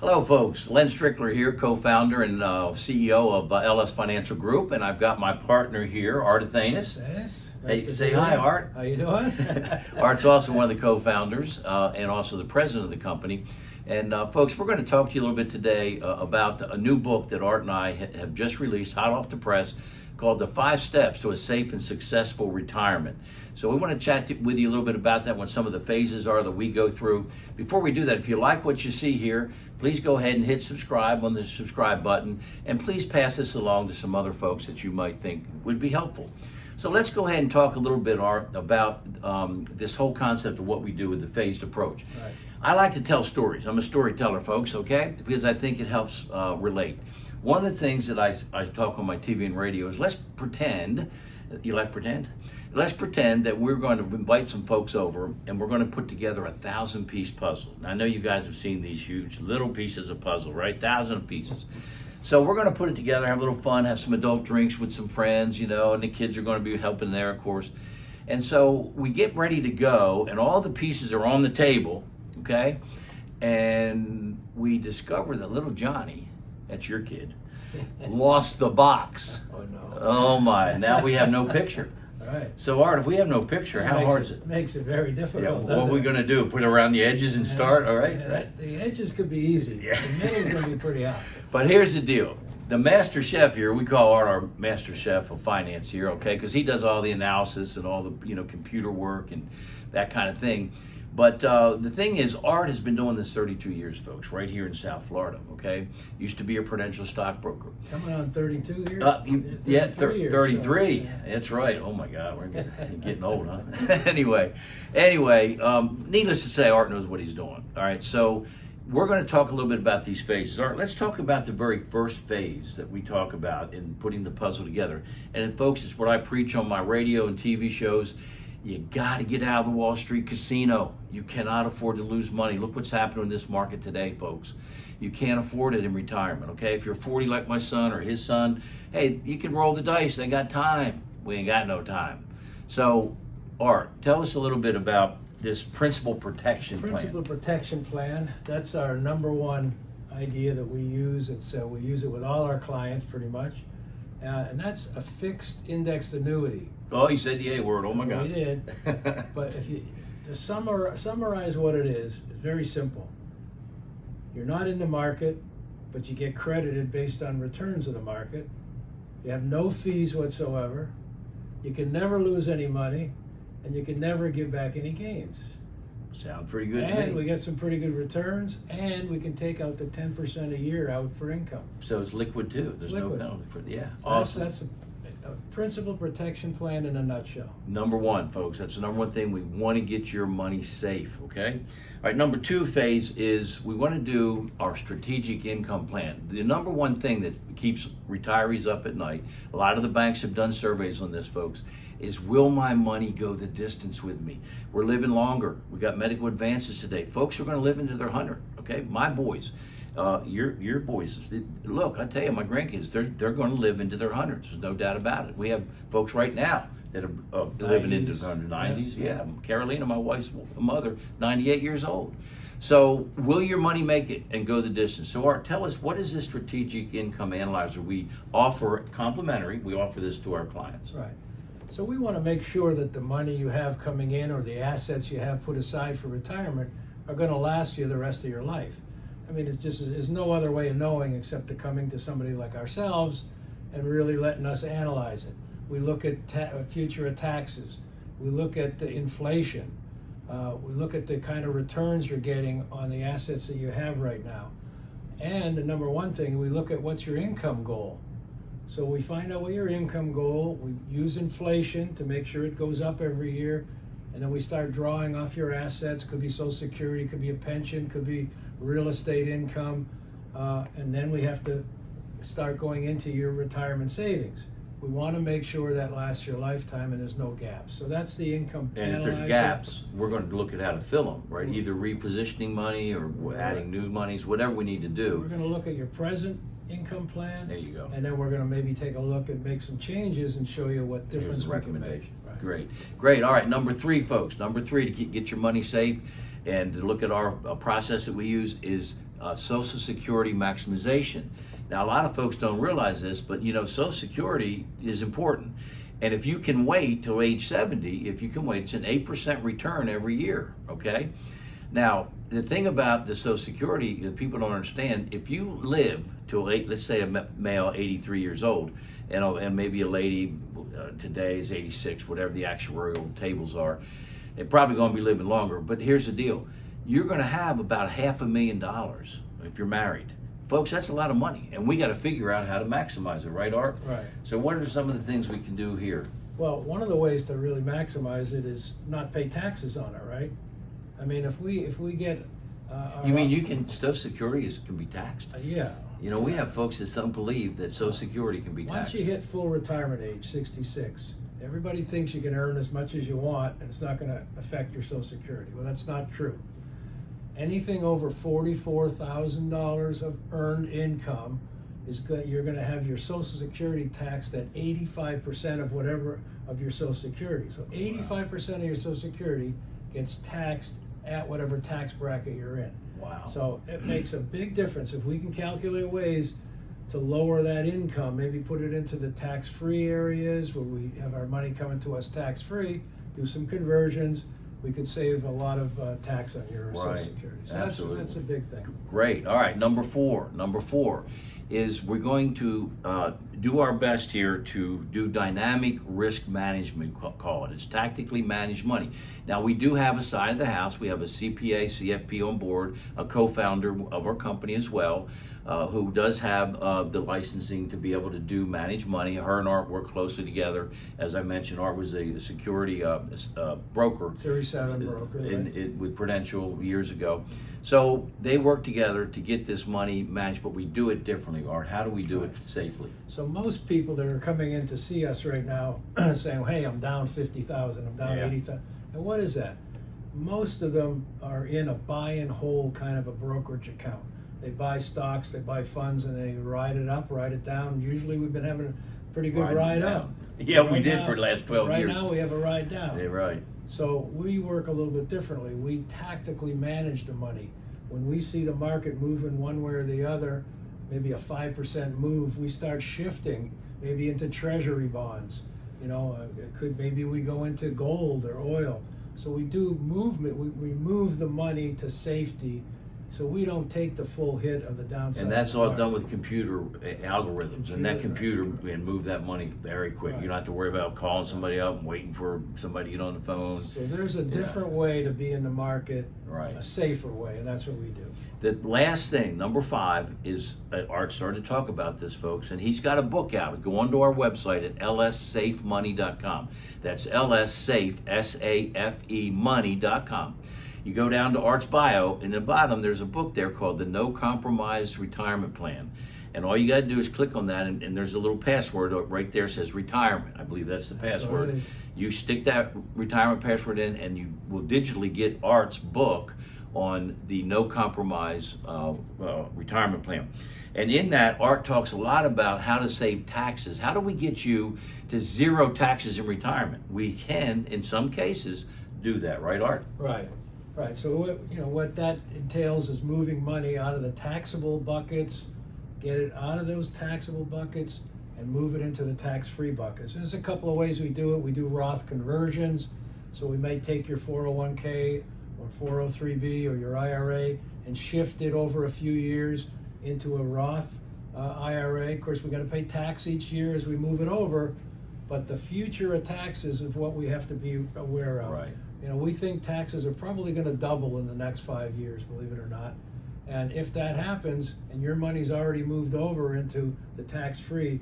Hello folks, Len Strickler here, co-founder and CEO of LS Financial Group, and I've got my partner here, Art Athanas. Yes. Hey, say hi, Art. How you doing? Art's also one of the co-founders and also the president of the company. And folks, we're going to talk to you a little bit today about a new book that Art and I have just released, hot off the press, called The 5 Steps to a Safe and Successful Retirement. So we want to chat with you a little bit about that, what some of the phases are that we go through. Before we do that, if you like what you see here, please go ahead and hit subscribe on the subscribe button, and please pass this along to some other folks that you might think would be helpful. So let's go ahead and talk a little bit, Art, about this whole concept of what we do with the phased approach. Right. I like to tell stories. I'm a storyteller, folks, okay? Because I think it helps relate. One of the things that I talk on my TV and radio is let's pretend, you like pretend? Let's pretend that we're going to invite some folks over and we're going to put together a 1,000-piece puzzle. Now, I know you guys have seen these huge little pieces of puzzle, right? 1,000 pieces. So we're going to put it together, have a little fun, have some adult drinks with some friends, you know, and the kids are going to be helping there, of course. And so we get ready to go, and all the pieces are on the table, okay? And we discover that little Johnny, that's your kid, lost the box. Oh no. Oh my, now we have no picture. All right. So Art, if we have no picture, how hard is it? Makes it very difficult. What are we going to do? Put it around the edges and start? All right, right. The edges could be easy. Yeah. The middle's going to be pretty hard. But here's the deal. The master chef here, we call Art our master chef of finance here, okay? Because he does all the analysis and all the computer work and that kind of thing. But the thing is, Art has been doing this 32 years, folks, right here in South Florida, okay? Used to be a Prudential stockbroker. Coming on 32 years? Yeah, 33 33. So. That's right. Oh my God, we're getting old, huh? anyway, needless to say, Art knows what he's doing. All right, so we're going to talk a little bit about these phases. Art, let's talk about the very first phase that we talk about in putting the puzzle together. And folks, it's what I preach on my radio and TV shows. You got to get out of the Wall Street casino. You cannot afford to lose money. Look what's happening in this market today, folks. You can't afford it in retirement, okay? If you're 40 like my son or his son, hey, you can roll the dice. They got time. We ain't got no time. So, Art, tell us a little bit about this principal protection plan. Principal protection plan, that's our number one idea that we use. We use it with all our clients pretty much. And that's a fixed indexed annuity. Oh, you said the A word. Oh my God. We did. But if you to summarize what it is, it's very simple. You're not in the market, but you get credited based on returns of the market. You have no fees whatsoever. You can never lose any money, and you can never give back any gains. Sounds pretty good to And me. we get some pretty good returns, and we can take out the 10% a year out for income. So it's liquid too. There's no liquid. penalty for it. Yeah. So Awesome. That's a principal protection plan in a nutshell. Number one, folks, that's the number one thing. We want to get your money safe, okay? All right, number two phase is we want to do our strategic income plan. The number one thing that keeps retirees up at night, a lot of the banks have done surveys on this, folks, is will my money go the distance with me? We're living longer. We got medical advances today. Folks are going to live into their 100, okay? My boys. Your boys, look, I tell you, my grandkids, they're going to live into their hundreds. There's no doubt about it. We have folks right now that are living into their 90s. Yeah, Carolina, my wife's mother, 98 years old. So will your money make it and go the distance? So Art, tell us, what is this strategic income analyzer? We offer complimentary. We offer this to our clients. Right. So we want to make sure that the money you have coming in or the assets you have put aside for retirement are going to last you the rest of your life. I mean, there's no other way of knowing except to coming to somebody like ourselves and really letting us analyze it. We look at future taxes. We look at the inflation. We look at the kind of returns you're getting on the assets that you have right now. And the number one thing, we look at what's your income goal. So we find out what your income goal, we use inflation to make sure it goes up every year, and then we start drawing off your assets. Could be Social Security, could be a pension, could be real estate income, and then we have to start going into your retirement savings. We want to make sure that lasts your lifetime and there's no gaps. So that's the income And if analyzer. there's gaps, we're going to look at how to fill them, right? Either repositioning money or adding new monies, whatever we need to do. We're going to look at your present income plan. There you go. And then we're going to maybe take a look and make some changes and show you what difference we can make. Right. Great. All right, number three, folks. Number three, to get your money safe and to look at our process that we use is Social Security maximization. Now, a lot of folks don't realize this, but you know, Social Security is important. And if you can wait till age 70, if you can wait, it's an 8% return every year, okay? Now, the thing about the Social Security that people don't understand, if you live till, let's say a male 83 years old, and maybe a lady today is 86, whatever the actuarial tables are, they're probably going to be living longer. But here's the deal. You're going to have about $500,000 if you're married. Folks, that's a lot of money, and we got to figure out how to maximize it, right, Art? Right. So what are some of the things we can do here? Well, one of the ways to really maximize it is not pay taxes on it, right? I mean, if we get You mean you can, Social Security can be taxed? Yeah. You know, we have folks that don't believe that Social Security can be Once taxed. you hit full retirement age, 66, everybody thinks you can earn as much as you want and it's not going to affect your Social Security. Well, that's not true. Anything over $44,000 of earned income you're going to have your Social Security taxed at 85% of whatever of your Social Security. So 85% of your Social Security gets taxed at whatever tax bracket you're in. Wow. So it makes a big difference. If we can calculate ways to lower that income, maybe put it into the tax-free areas where we have our money coming to us tax-free, do some conversions, we could save a lot of tax on your Social Security. So that's a big thing. Great. All right, number four is we're going to do our best here to do dynamic risk management, call it. It's tactically managed money. Now, we do have a side of the house. We have a CPA, CFP on board, a co-founder of our company as well, who does have the licensing to be able to manage money. Her and Art work closely together. As I mentioned, Art was a security broker. Series 7 broker. With Prudential years ago. So they work together to get this money managed, but we do it differently, Art. How do we do it safely? So most people that are coming in to see us right now saying, hey, I'm down 50,000, I'm down 80,000. And what is that? Most of them are in a buy and hold kind of a brokerage account. They buy stocks, they buy funds, and they ride it up, ride it down. Usually we've been having a pretty good ride up. Yeah, we did for the last 12 years. Right now we have a ride down. Yeah, right. So we work a little bit differently. We tactically manage the money. When we see the market moving one way or the other, maybe a 5% move, we start shifting maybe into treasury bonds. You know, maybe we go into gold or oil. So we do movement. We move the money to safety, so we don't take the full hit of the downside. And that's all done with computer algorithms, and that computer can move that money very quick. You don't have to worry about calling somebody up and waiting for somebody to get on the phone. So there's a different way to be in the market, a safer way, and that's what we do. The last thing, number 5, is Art started to talk about this, folks, and he's got a book out. Go onto our website at lssafemoney.com. That's lssafe, S-A-F-E, money.com. You go down to Art's bio, and at the bottom there's a book there called the No Compromise Retirement Plan. And all you got to do is click on that, and there's a little password right there that says retirement. I believe that's the password. You stick that retirement password in, and you will digitally get Art's book on the No Compromise retirement plan. And in that, Art talks a lot about how to save taxes. How do we get you to 0 taxes in retirement? We can, in some cases, do that, right, Art? Right. Right, so what that entails is moving money out of the taxable buckets, get it out of those taxable buckets, and move it into the tax-free buckets. There's a couple of ways we do it. We do Roth conversions, so we may take your 401k or 403b or your IRA and shift it over a few years into a Roth IRA. Of course, we got to pay tax each year as we move it over, but the future of taxes is what we have to be aware of. Right. You know, we think taxes are probably going to double in the next 5 years, believe it or not. And if that happens, and your money's already moved over into the tax-free,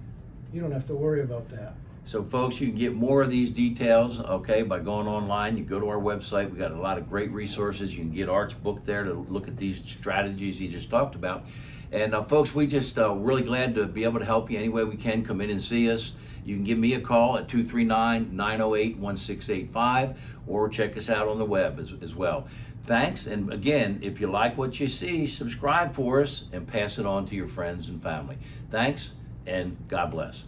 you don't have to worry about that. So folks, you can get more of these details, okay, by going online. You go to our website. We got a lot of great resources. You can get Art's book there to look at these strategies he just talked about. And folks, we just really glad to be able to help you any way we can. Come in and see us. You can give me a call at 239-908-1685 or check us out on the web as well. Thanks, and again, if you like what you see, subscribe for us and pass it on to your friends and family. Thanks, and God bless.